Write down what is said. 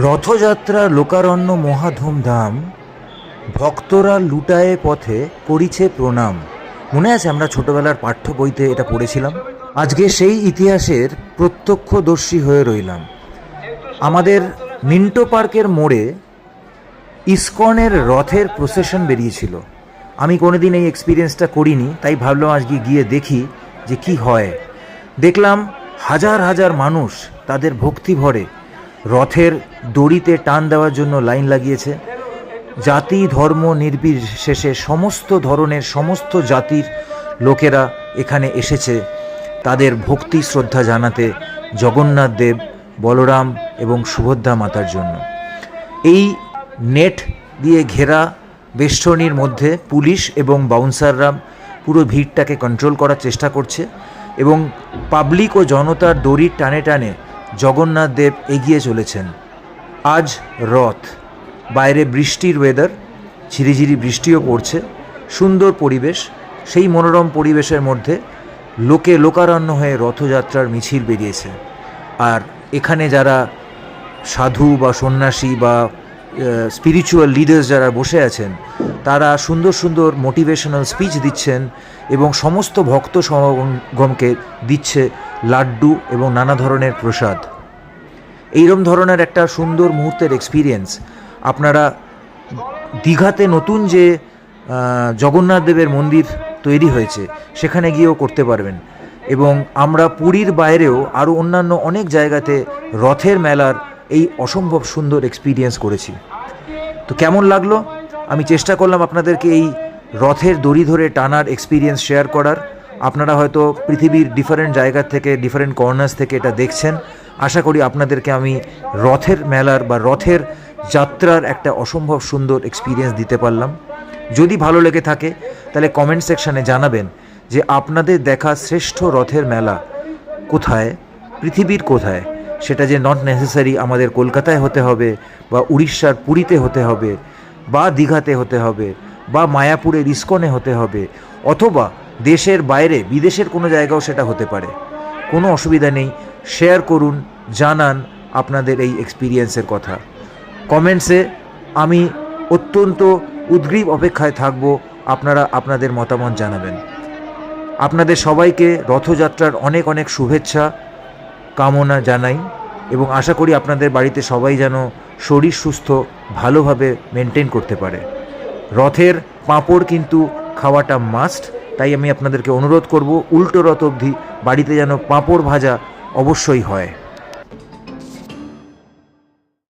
রথযাত্রা লোকারণ্য মহা ধুমধাম, ভক্তরা লুটায়ে পথে করিছে প্রণাম। মনে আছে আমরা ছোটবেলার পাঠ্য বইতে এটা পড়েছিলাম। আজকে সেই ইতিহাসের প্রত্যক্ষদর্শী হয়ে রইলাম। আমাদের মিন্টো পার্কের মোড়ে ইসকনের রথের প্রসেশন বেরিয়েছিল। আমি কোনোদিন এই এক্সপিরিয়েন্সটা করিনি, তাই ভাবলাম আজকে গিয়ে দেখি যে কি হয়। দেখলাম হাজার হাজার মানুষ তাদের ভক্তি ভরে রথের দড়িতে টান দেওয়ার জন্য লাইন লাগিয়েছে। জাতি ধর্ম নির্বিশেষে সমস্ত ধরনের সমস্ত জাতির লোকেরা এখানে এসেছে তাদের ভক্তি শ্রদ্ধা জানাতে জগন্নাথ দেব, বলরাম এবং সুভদ্রা মাতার জন্য। এই নেট দিয়ে ঘেরা বেষ্টনীর মধ্যে পুলিশ এবং বাউন্সাররা পুরো ভিড়টাকে কন্ট্রোল করার চেষ্টা করছে এবং পাবলিক ও জনতার দড়ির টানে টানে জগন্নাথ দেব এগিয়ে চলেছেন। আজ রথ, বাইরে বৃষ্টির ওয়েদার, ঝিরিঝিরি বৃষ্টিও পড়ছে, সুন্দর পরিবেশ। সেই মনোরম পরিবেশের মধ্যে লোকে লোকারণ্য হয়ে রথযাত্রার মিছিল বেরিয়েছে। আর এখানে যারা সাধু বা সন্ন্যাসী বা স্পিরিচুয়াল লিডার্স যারা বসে আছেন, তারা সুন্দর সুন্দর মোটিভেশনাল স্পিচ দিচ্ছেন এবং সমস্ত ভক্ত সমাগমকে দিচ্ছে লাড্ডু এবং নানা ধরনের প্রসাদ। এইরকম ধরনের একটা সুন্দর মুহূর্তের এক্সপিরিয়েন্স আপনারা দীঘাতে নতুন যে জগন্নাথ দেবের মন্দির তৈরি হয়েছে সেখানে গিয়েও করতে পারবেন। এবং আমরা পুরীর বাইরেও আরও অন্যান্য অনেক জায়গাতে রথের মেলার এই অসম্ভব সুন্দর এক্সপিরিয়েন্স করেছি। তো কেমন লাগলো? আমি চেষ্টা করলাম আপনাদেরকে এই রথের দড়ি ধরে টানার এক্সপিরিয়েন্স শেয়ার করার। আপনারা হয়তো পৃথিবীর ডিফারেন্ট জায়গা থেকে, ডিফারেন্ট কর্নার্স থেকে এটা দেখছেন। আশা করি আপনাদেরকে আমি রথের মেলার বা রথের যাত্রার একটা অসম্ভব সুন্দর এক্সপিরিয়েন্স দিতে পারলাম। যদি ভালো লেগে থাকে তাহলে কমেন্ট সেকশানে জানাবেন যে আপনাদের দেখা শ্রেষ্ঠ রথের মেলা কোথায়, পৃথিবীর কোথায়। সেটা যে নট নেসেসারি আমাদের কলকাতায় হতে হবে বা উড়িষ্যার পুরীতে হতে হবে বা দীঘাতে হতে হবে বা মায়াপুরের ইসকনে হতে হবে, অথবা দেশের বাইরে বিদেশের কোনো জায়গাও সেটা হতে পারে। কোনো অসুবিধা নেই, শেয়ার করুন, জানান আপনাদের এই এক্সপিরিয়েন্সের কথা। কমেন্টসে আমি অত্যন্ত উদ্গ্রীব অপেক্ষায় থাকব, আপনারা আপনাদের মতামত জানাবেন। আপনাদের সবাইকে রথযাত্রার অনেক অনেক শুভেচ্ছা কামনা জানাই এবং আশা করি আপনাদের বাড়িতে সবাই যেন শরীর সুস্থ ভালোভাবে মেনটেন করতে পারে। রথের পাঁপড় কিন্তু খাওয়াটা মাস্ট, তাই আমি আপনাদেরকে অনুরোধ করব উল্টো রথ অবধি বাড়িতে যেন পাঁপড় ভাজা অবশ্যই হয়।